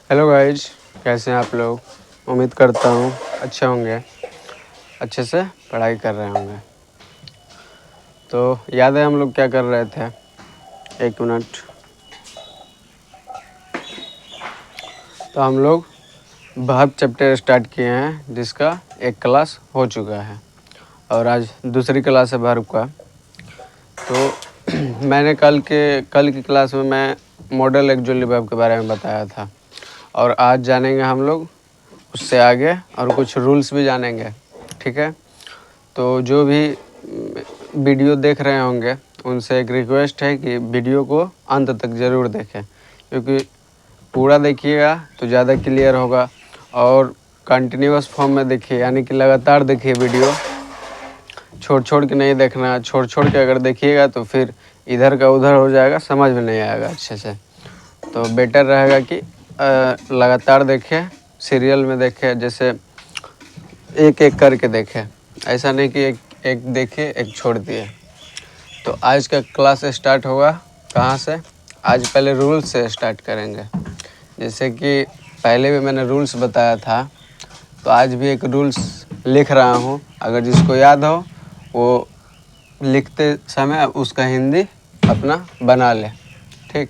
Hello guys, कैसे हैं आप लोग। उम्मीद करता हूँ अच्छे होंगे, अच्छे से पढ़ाई कर रहे होंगे। तो याद है हम लोग क्या कर रहे थे। एक मिनट। तो हम लोग वर्ब चैप्टर स्टार्ट किए हैं, जिसका एक क्लास हो चुका है और आज दूसरी क्लास है वर्ब का। तो मैंने कल की क्लास में मैं मॉडल एक्चुअली वर्ब के बारे में बताया था और आज जानेंगे हम लोग उससे आगे और कुछ रूल्स भी जानेंगे। ठीक है, तो जो भी वीडियो देख रहे होंगे उनसे एक रिक्वेस्ट है कि वीडियो को अंत तक ज़रूर देखें, क्योंकि पूरा देखिएगा तो ज़्यादा क्लियर होगा। और कंटिन्यूअस फॉर्म में देखिए, यानी कि लगातार देखिए वीडियो, छोड़ छोड़ के नहीं देखना। छोड़ छोड़ के अगर देखिएगा तो फिर इधर का उधर हो जाएगा, समझ में नहीं आएगा अच्छे से। तो बेटर रहेगा कि लगातार देखें, सीरियल में देखें, जैसे एक एक करके देखें। ऐसा नहीं कि एक देखे एक छोड़ दिए। तो आज का क्लास स्टार्ट होगा कहाँ से। आज पहले रूल्स से स्टार्ट करेंगे। जैसे कि पहले भी मैंने रूल्स बताया था, तो आज भी एक रूल्स लिख रहा हूँ। अगर जिसको याद हो वो लिखते समय उसका हिंदी अपना बना ले। ठीक,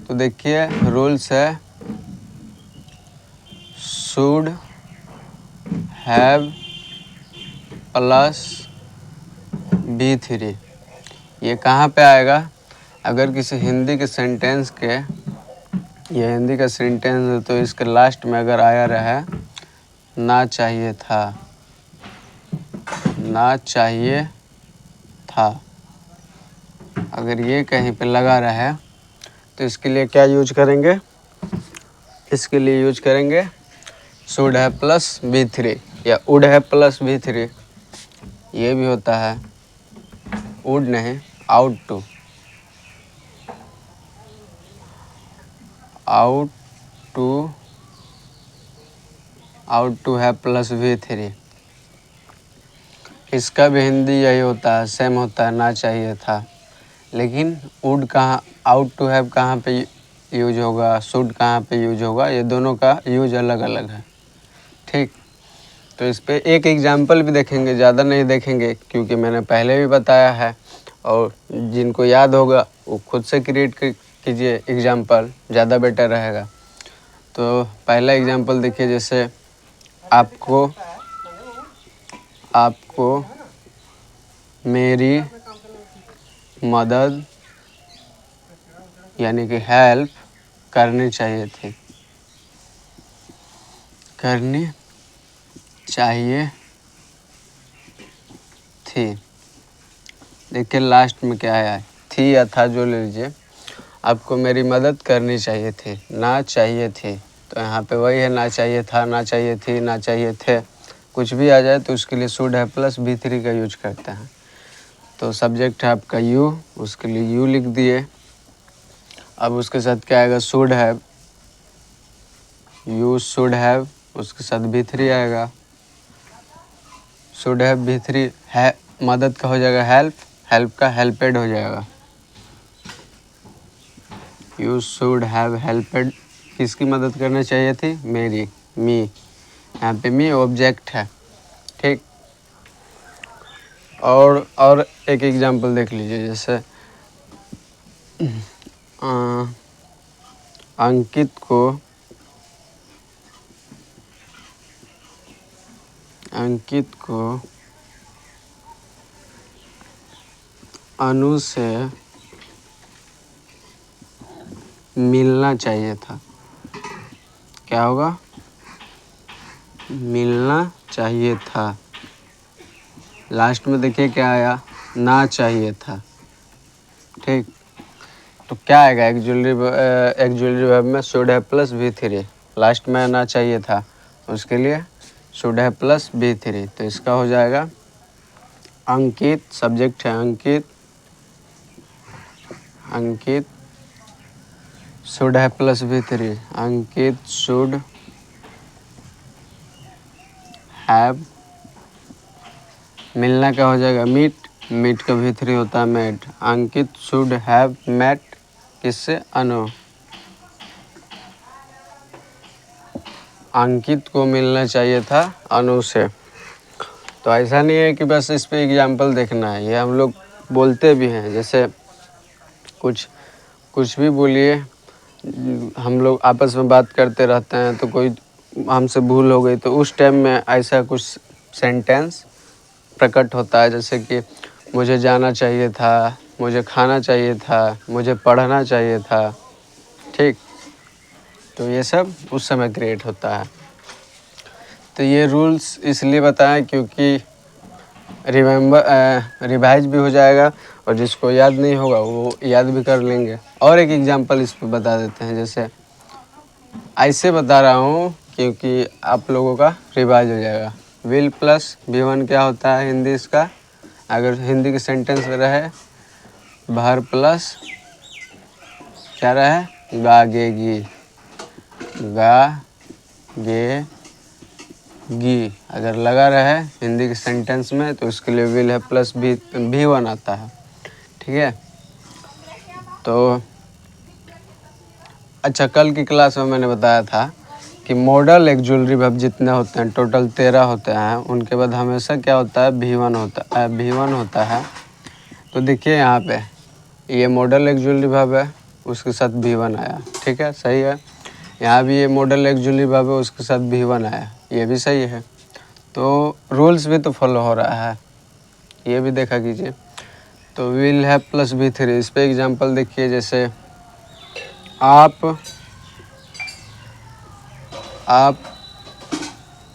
तो देखिए रूल्स है शुड हैव प्लस B3। ये कहाँ पे आएगा। अगर किसी हिंदी के सेंटेंस के, ये हिंदी का सेंटेंस है, तो इसके लास्ट में अगर आया रहे ना चाहिए था, ना चाहिए था, अगर ये कहीं पे लगा रहे तो इसके लिए क्या यूज करेंगे। इसके लिए यूज करेंगे शुड है प्लस B3 या वुड है प्लस B3। ये भी होता है, वुड नहीं, out to, out to, out to है प्लस B3। इसका भी हिंदी यही होता है, सेम होता है, ना चाहिए था। लेकिन वुड कहाँ, आउट टू हैव कहाँ पे यूज होगा, शुड कहाँ पे यूज होगा, ये दोनों का यूज अलग अलग है। ठीक, तो इस पे एक एग्जांपल भी देखेंगे, ज़्यादा नहीं देखेंगे क्योंकि मैंने पहले भी बताया है। और जिनको याद होगा वो खुद से क्रिएट कीजिए एग्जांपल, ज़्यादा बेटर रहेगा। तो पहला एग्जांपल देखिए, जैसे आपको मेरी मदद यानी कि हेल्प करनी चाहिए थी, करनी चाहिए थी। देखिए लास्ट में क्या है, थी या था जो ले लीजिए। आपको मेरी मदद करनी चाहिए थी, ना चाहिए थी, तो यहाँ पे वही है, ना चाहिए था, ना चाहिए थी, ना चाहिए थे। कुछ भी आ जाए तो उसके लिए शुड है प्लस B3 का यूज करते हैं। तो सब्जेक्ट है आपका यू, उसके लिए यू लिख दिए। अब उसके साथ क्या आएगा, should have, you should have, उसके साथ B3 आएगा। शुड हैव B3 है, मदद का हो जाएगा हेल्प, हेल्प का हेल्पेड हो जाएगा। यू शुड हैव हेल्पेड, किसकी मदद करनी चाहिए थी, मेरी, मी। यहाँ पे मी ऑब्जेक्ट है। ठीक, और एक एग्जांपल देख लीजिए, जैसे अंकित को अनु से मिलना चाहिए था। क्या होगा, मिलना चाहिए था। लास्ट में देखिए क्या आया, ना चाहिए था। ठीक, तो क्या आएगा, एक्जुअली वर्ब में should have plus B3, last में ना चाहिए था, उसके लिए शुड हैव प्लस B3। तो इसका हो जाएगा अंकित, सब्जेक्ट है Ankit, Ankit should have plus B3, Ankit should have, मिलना का हो जाएगा मीट, मीट का B3 होता है met. Ankit should have met किससे, अनु। अंकित को मिलना चाहिए था अनु से। तो ऐसा नहीं है कि बस इस पे एग्जाम्पल देखना है, ये हम लोग बोलते भी हैं। जैसे कुछ भी बोलिए, हम लोग आपस में बात करते रहते हैं, तो कोई हमसे भूल हो गई तो उस टाइम में ऐसा कुछ सेंटेंस प्रकट होता है, जैसे कि मुझे जाना चाहिए था, मुझे खाना चाहिए था, मुझे पढ़ना चाहिए था। ठीक, तो ये सब उस समय क्रिएट होता है। तो ये रूल्स इसलिए बताएं क्योंकि रिवाइज भी हो जाएगा, और जिसको याद नहीं होगा वो याद भी कर लेंगे। और एक एग्जांपल इस पे बता देते हैं। जैसे ऐसे बता रहा हूँ क्योंकि आप लोगों का रिवाइज हो जाएगा। विल प्लस V1 क्या होता है हिंदी इसका? अगर हिंदी के सेंटेंस में रहे, भर प्लस क्या रहे, गागेगी, गा गे गी। अगर लगा रहे हिंदी के सेंटेंस में तो इसके लिए विल है प्लस V1 आता है। ठीक है। तो अच्छा, कल की क्लास में मैंने बताया था कि मॉडल एक्सुअल वर्ब जितने होते हैं, टोटल 13 होते हैं, उनके बाद हमेशा क्या होता है, V1 होता है। तो देखिए यहाँ पे ये मॉडल एक्सुअल वर्ब है, उसके साथ V1 आया। ठीक है, सही है। यहाँ भी ये मॉडल एक्सुअल वर्ब है, उसके साथ V1 आया, ये भी सही है। तो रूल्स भी तो फॉलो हो रहा है, ये भी देखा कीजिए। तो विल है प्लस V3, इस पे एग्जांपल देखिए। जैसे आप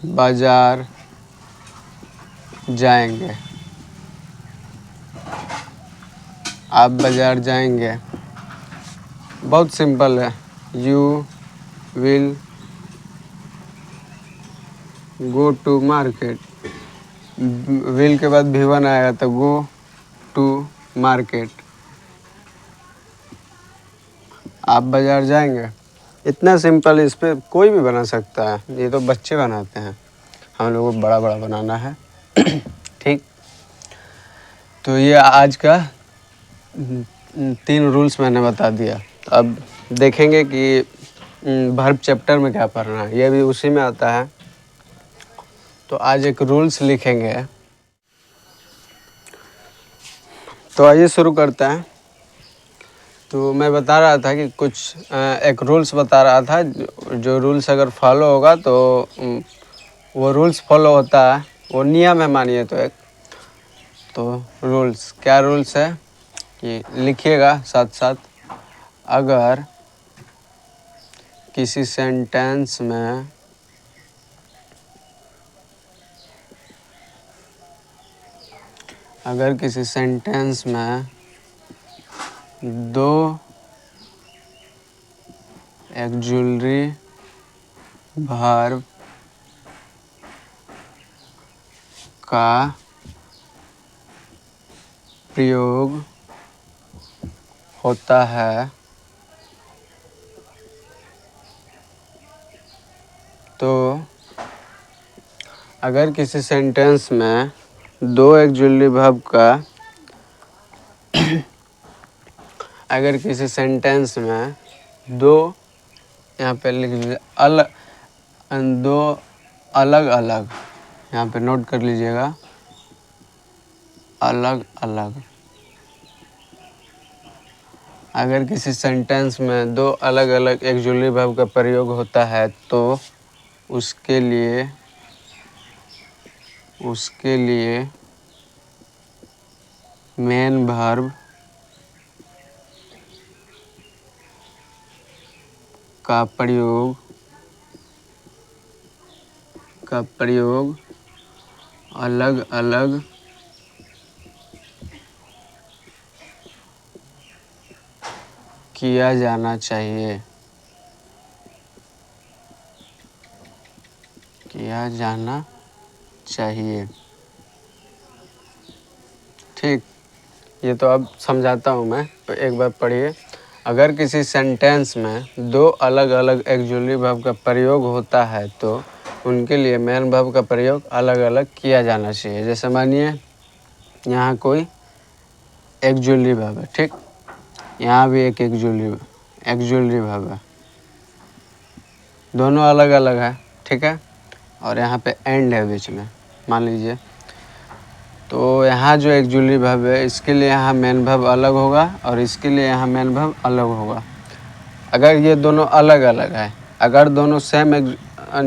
बाजार जाएंगे, आप बाजार जाएंगे, बहुत सिंपल है। You will go to market, will के बाद V1 आएगा तो गो टू मार्केट, आप बाजार जाएंगे। इतना सिंपल, इस पे कोई भी बना सकता है, ये तो बच्चे बनाते हैं, हम लोगों को बड़ा बड़ा बनाना है। ठीक, तो ये आज का 3 रूल्स मैंने बता दिया। अब देखेंगे कि वर्ब चैप्टर में क्या पढ़ना है, ये भी उसी में आता है। तो आज एक रूल्स लिखेंगे। तो आइए शुरू करते हैं। तो मैं बता रहा था कि कुछ एक रूल्स बता रहा था, जो रूल्स अगर फॉलो होगा तो वो रूल्स फॉलो होता है, वो नियम है मानिए। तो एक तो रूल्स, क्या रूल्स है कि लिखिएगा साथ साथ। अगर किसी सेंटेंस में दो एक्सुअल वर्ब का प्रयोग होता है तो अगर किसी सेंटेंस में दो एक्सुअल वर्ब का अगर किसी सेंटेंस में दो, यहाँ पे लिख लीजिए दो अलग अलग, यहाँ पे नोट कर लीजिएगा, अलग अलग। अगर किसी सेंटेंस में दो अलग अलग एक्सुअल वर्ब का प्रयोग होता है तो उसके लिए मेन वर्ब का प्रयोग अलग अलग किया जाना चाहिए, ठीक। ये तो अब समझाता हूँ मैं, तो एक बार पढ़िए। अगर किसी सेंटेंस में दो अलग अलग एक्सुअल वर्ब का प्रयोग होता है तो उनके लिए मेन वर्ब का प्रयोग अलग अलग किया जाना चाहिए। जैसे मानिए यहाँ कोई एक्सुअल वर्ब है, ठीक, यहाँ भी एक एक्सुअल वर्ब है, दोनों अलग अलग है। ठीक है। और यहाँ पे एंड है बीच में, मान लीजिए। तो यहाँ जो एक्जुअली वर्ब है इसके लिए यहाँ मेन वर्ब अलग होगा और इसके लिए यहाँ मेन वर्ब अलग होगा। अगर ये दोनों अलग अलग है, अगर दोनों सेम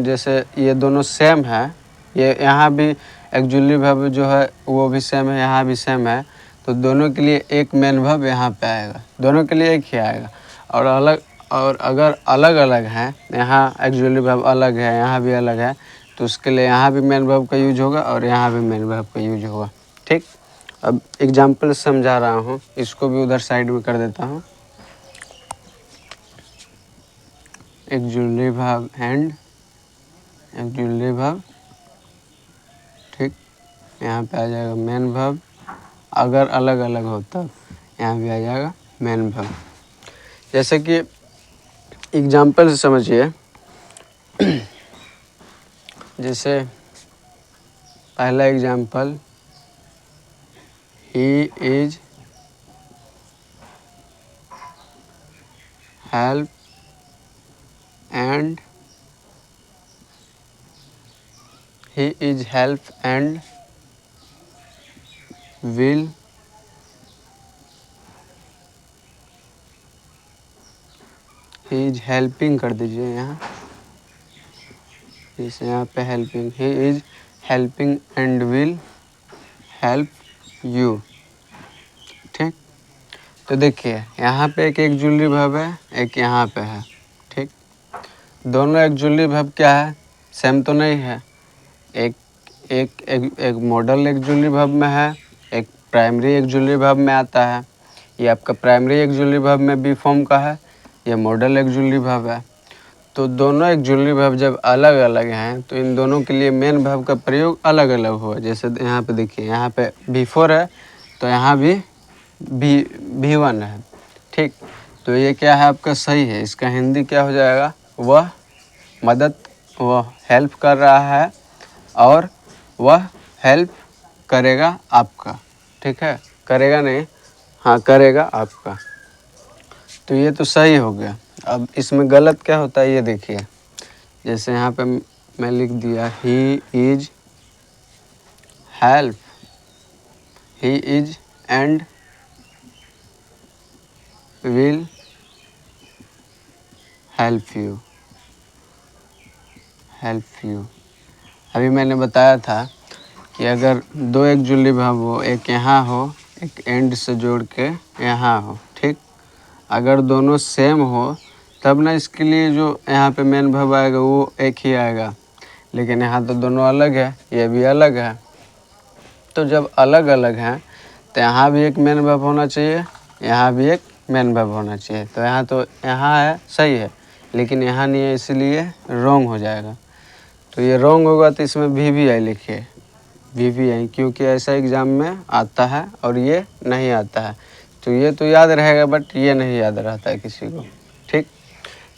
जैसे ये दोनों सेम है, ये यहाँ भी एक्जुअली वर्ब जो है वो भी सेम है, यहाँ भी सेम है, तो दोनों के लिए एक मेन वर्ब यहाँ पे आएगा, दोनों के लिए एक ही आएगा। और अगर अलग अलग हैं, यहाँ एक्जुअली वर्ब अलग है, यहाँ भी अलग है, तो उसके लिए यहाँ भी मेन वर्ब का यूज होगा और यहाँ भी मेन वर्ब का यूज होगा। ठीक, अब एग्जाम्पल समझा रहा हूँ, इसको भी उधर साइड में कर देता हूँ। Actually verb and actually verb, ठीक, यहाँ पे आ जाएगा मेन वर्ब। अगर अलग अलग हो तब यहाँ भी आ जाएगा मेन वर्ब। जैसे कि एग्जाम्पल से समझिए, जैसे पहला example, he is help and he is help and will he is helping कर दीजिए यहाँ, इसे यहाँ पे helping, he is helping and will help you। ठीक, तो देखिए यहाँ पे एक एक्जुअली वर्ब है, एक यहाँ पे है। ठीक, दोनों एक्जुअली वर्ब क्या है, सेम तो नहीं है। एक एक एक, एक मॉडल एक्जुअली वर्ब में है, एक प्राइमरी एक्जुअली वर्ब में आता है। ये आपका प्राइमरी एक्जुअली वर्ब में बी फॉर्म का है, ये मॉडल एक्जुअली वर्ब है। तो दोनों एक्जुअली वर्ब जब अलग अलग हैं तो इन दोनों के लिए मेन वर्ब का प्रयोग अलग अलग हुआ। जैसे यहाँ पे देखिए, यहाँ पे V4 है तो यहाँ भी V1 है। ठीक, तो ये क्या है आपका सही है, इसका हिंदी क्या हो जाएगा, वह मदद, वह हेल्प कर रहा है और वह हेल्प करेगा आपका। ठीक है, करेगा नहीं, हाँ करेगा आपका। तो ये तो सही हो गया। अब इसमें गलत क्या होता है ये देखिए, जैसे यहाँ पे मैं लिख दिया he is help, he is and will help you, help you. अभी मैंने बताया था कि अगर दो एक्जुअली वर्ब हो, एक यहाँ हो, एक एंड से जोड़ के यहाँ हो। ठीक, अगर दोनों सेम हो तब ना इसके लिए जो यहाँ पे मेन वर्ब आएगा वो एक ही आएगा, लेकिन यहाँ तो दोनों अलग है, ये भी अलग है। तो जब अलग अलग हैं तो यहाँ भी एक मेन वर्ब होना चाहिए, यहाँ भी एक मेन वर्ब होना चाहिए। तो यहाँ है सही है, लेकिन यहाँ नहीं है, इसलिए रॉन्ग हो जाएगा। तो ये रॉन्ग होगा तो इसमें VVI लिखिए, VVI, क्योंकि ऐसा एग्ज़ाम में आता है और ये नहीं आता है। तो ये तो याद रहेगा बट ये नहीं याद रहता है किसी को। ठीक,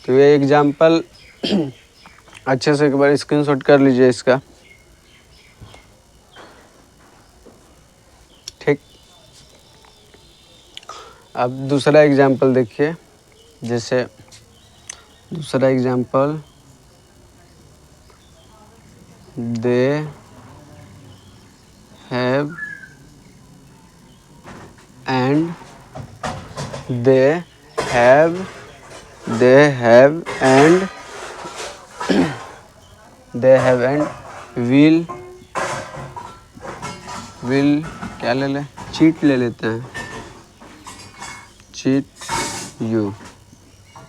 तो ये एग्जाम्पल अच्छे से एक बार स्क्रीनशॉट कर लीजिए इसका। ठीक, अब दूसरा एग्जाम्पल देखिए, जैसे दूसरा example, they have and they have and will क्या ले ले, चीट ले लेते हैं, चीट यू।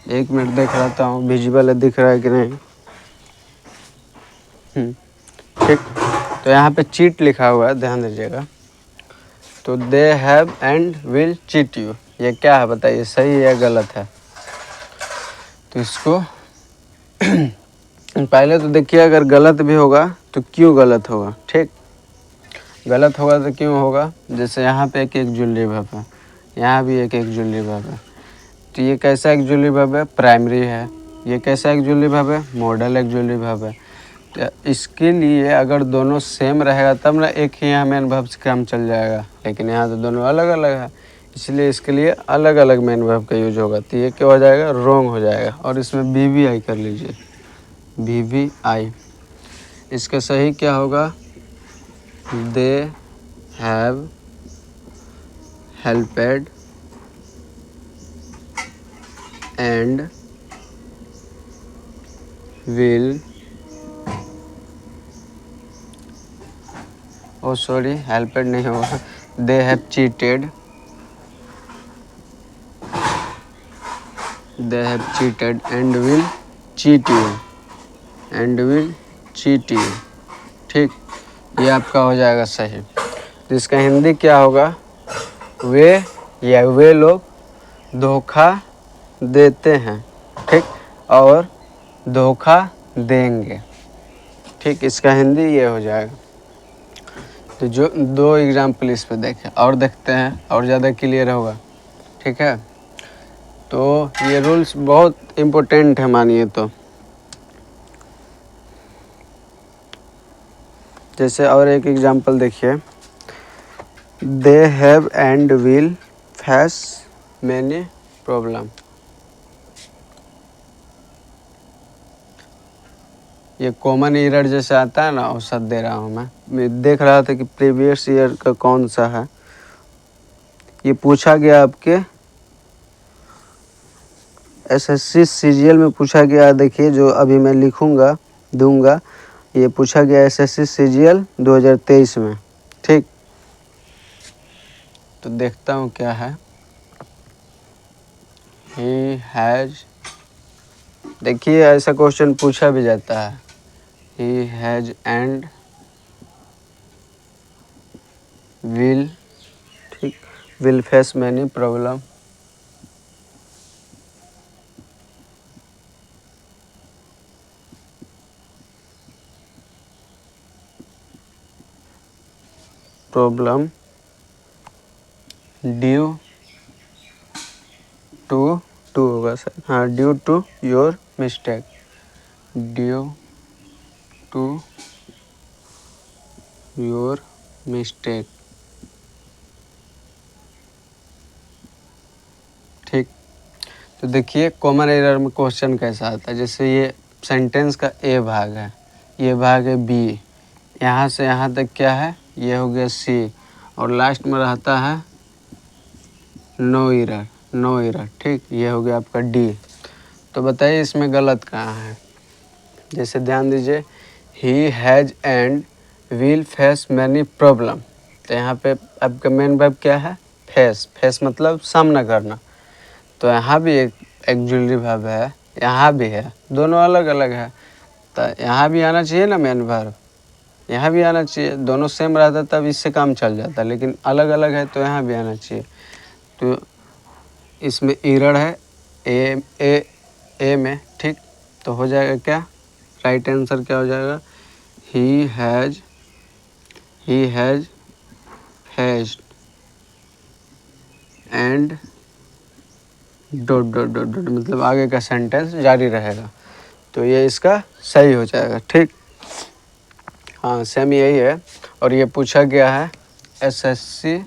एक मिनट देख रहा हूँ विजुअल है, दिख रहा है कि नहीं। ठीक, तो यहाँ पे चीट लिखा हुआ है, ध्यान दीजिएगा। तो they have and will cheat you, ये क्या है बताइए, सही है या गलत है। तो इसको पहले तो देखिए, अगर गलत भी होगा तो क्यों गलत होगा। ठीक, गलत होगा तो क्यों होगा, जैसे यहाँ पे एक एक्जुअली वर्ब है, यहाँ भी एक एक्जुअली वर्ब है। तो ये कैसा एक्जुअली वर्ब है, प्राइमरी है। ये कैसा एक्जुअली वर्ब है, मॉडल एक्जुअली वर्ब है। तो इसके लिए अगर दोनों सेम रहेगा तब ना एक ही यहाँ मेन वर्ब से काम चल जाएगा, लेकिन यहाँ तो दोनों अलग अलग है, इसलिए इसके लिए अलग अलग मेन वर्ब का यूज होगा। तो ये क्या हो जाएगा, रॉन्ग हो जाएगा। और इसमें VVI कर लीजिए, VVI। इसका सही क्या होगा? They have helped and will, oh sorry helped नहीं होगा, they have cheated, they have cheated and will cheat you, and will cheat you. ठीक, ये आपका हो जाएगा सही। तो इसका हिंदी क्या होगा? वे या वे लोग धोखा देते हैं, ठीक, और धोखा देंगे। ठीक, इसका हिंदी ये हो जाएगा। तो जो 2 एग्जाम्पल इस पे देखें और देखते हैं और ज़्यादा क्लियर होगा। ठीक है, तो ये रूल्स बहुत इम्पोर्टेंट है मानिए तो। जैसे और एक एग्जाम्पल देखिए, they have and will face many problem. ये कॉमन एरर जैसे आता है ना, औसत दे रहा हूँ मैं देख रहा था कि प्रीवियस ईयर का कौन सा है। ये पूछा गया आपके SSC CGL में पूछा गया। देखिए जो अभी मैं लिखूँगा दूंगा, ये पूछा गया SSC CGL 2023 में। ठीक, तो देखता हूँ क्या है। ही हैज़, देखिए ऐसा क्वेश्चन पूछा भी जाता है। ही हैज़ एंड विल, ठीक, will face many problem. Problem due to होगा सर, हाँ, due to your mistake, due to your mistake. ठीक, तो देखिए कॉमन एरर में क्वेश्चन कैसा आता है। जैसे ये सेंटेंस का ए भाग है, ये भाग है बी, यहाँ से यहाँ तक क्या है, ये हो गया सी, और लास्ट में रहता है नो एरर, नो एरर। ठीक, ये हो गया आपका डी। तो बताइए इसमें गलत कहाँ है। जैसे ध्यान दीजिए, ही has and will face many problem. तो यहाँ पे आपका मेन वर्ब क्या है? फेस। फेस मतलब सामना करना। तो यहाँ भी एक ऑक्सिलरी वर्ब है, यहाँ भी है, दोनों अलग अलग है। तो यहाँ भी आना चाहिए ना मेन वर्ब, यहाँ भी आना चाहिए। दोनों सेम रहता तब इससे काम चल जाता, लेकिन अलग अलग है तो यहाँ भी आना चाहिए। तो इसमें एरर है ए में। ठीक, तो हो जाएगा क्या? राइट आंसर क्या हो जाएगा? He has faced and dot dot dot dot, मतलब आगे का सेंटेंस जारी रहेगा। तो ये इसका सही हो जाएगा। ठीक, हाँ सेम यही है। और ये पूछा गया है SSC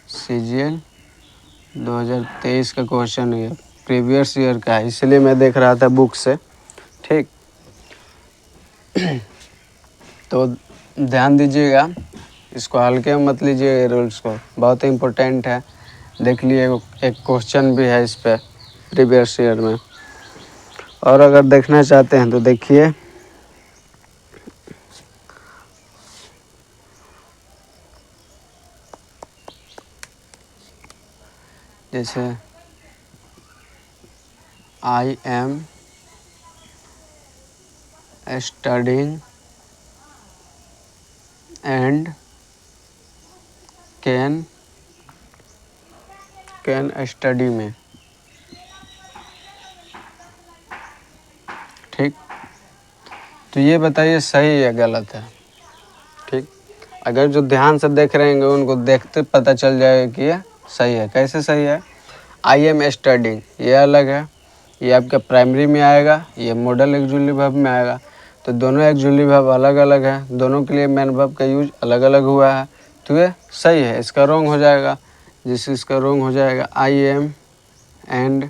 CGL 2023 का क्वेश्चन है, प्रीवियस ईयर का है, इसलिए मैं देख रहा था बुक से। ठीक, तो ध्यान दीजिएगा, इसको हल्के में मत लीजिए, रूल्स को, बहुत इम्पोर्टेंट है। देख लिए एक क्वेश्चन भी है इस पर प्रीवियस ईयर में। और अगर देखना चाहते हैं तो देखिए, जैसे I am studying and can study में। ठीक, तो ये बताइए सही या गलत है। ठीक, अगर जो ध्यान से देख रहे हैं उनको देखते पता चल जाएगा कि ये सही है। कैसे सही है? आई एम स्टडिंग ये अलग है, ये आपका प्राइमरी में आएगा, ये मॉडल ऑक्सिलरी वर्ब में आएगा। तो दोनों ऑक्सिलरी वर्ब अलग अलग है, दोनों के लिए मेन वर्ब का यूज अलग अलग हुआ है। तो ये सही है, इसका रॉन्ग हो जाएगा। जिससे इसका रॉन्ग हो जाएगा I am and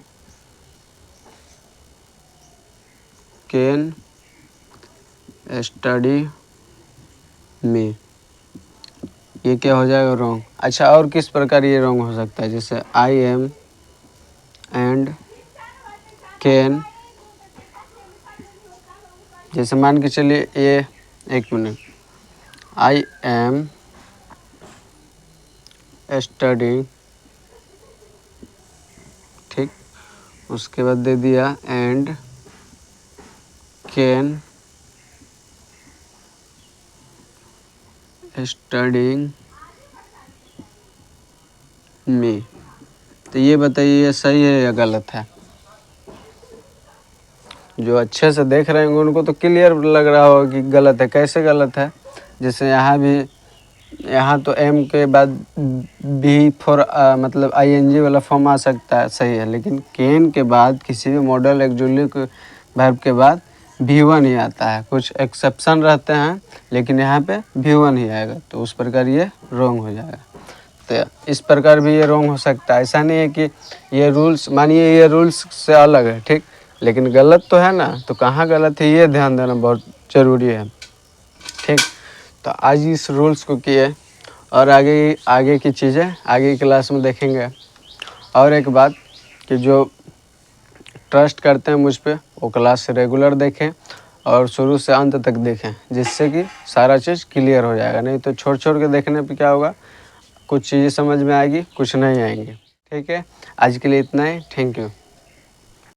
can study me, ये क्या हो जाएगा रॉन्ग। अच्छा, और किस प्रकार ये रॉन्ग हो सकता है, जैसे आई एम एंड कैन, जैसे मान के चलिए ये, एक मिनट, आई एम स्टडी, ठीक, उसके बाद दे दिया एंड कैन स्टडिंग मी, तो ये बताइए ये सही है या गलत है। जो अच्छे से देख रहे होंगे उनको तो क्लियर लग रहा होगा कि गलत है। कैसे गलत है, जैसे यहाँ भी, यहाँ तो एम के बाद बी फॉर मतलब आईएनजी वाला फॉर्म आ सकता है, सही है, लेकिन कैन के बाद किसी भी मॉडल एक्जुअली वर्ब के बाद भी1 ही आता है। कुछ एक्सेप्शन रहते हैं लेकिन यहाँ पे भी1 ही आएगा, तो उस प्रकार ये रॉन्ग हो जाएगा। तो इस प्रकार भी ये रॉन्ग हो सकता है। ऐसा नहीं है कि ये रूल्स, मानिए ये रूल्स से अलग है, ठीक, लेकिन गलत तो है ना, तो कहाँ गलत है ये ध्यान देना बहुत ज़रूरी है, ठीक। तो आज इस रूल्स को किए और आगे की चीज़ें आगे की क्लास में देखेंगे। और एक बात कि जो ट्रस्ट करते हैं मुझ पे वो क्लास रेगुलर देखें और शुरू से अंत तक देखें, जिससे कि सारा चीज़ क्लियर हो जाएगा। नहीं तो छोड़ के देखने पे क्या होगा, कुछ चीज़ें समझ में आएगी, कुछ नहीं आएंगी, ठीक है। आज के लिए इतना ही, थैंक यू।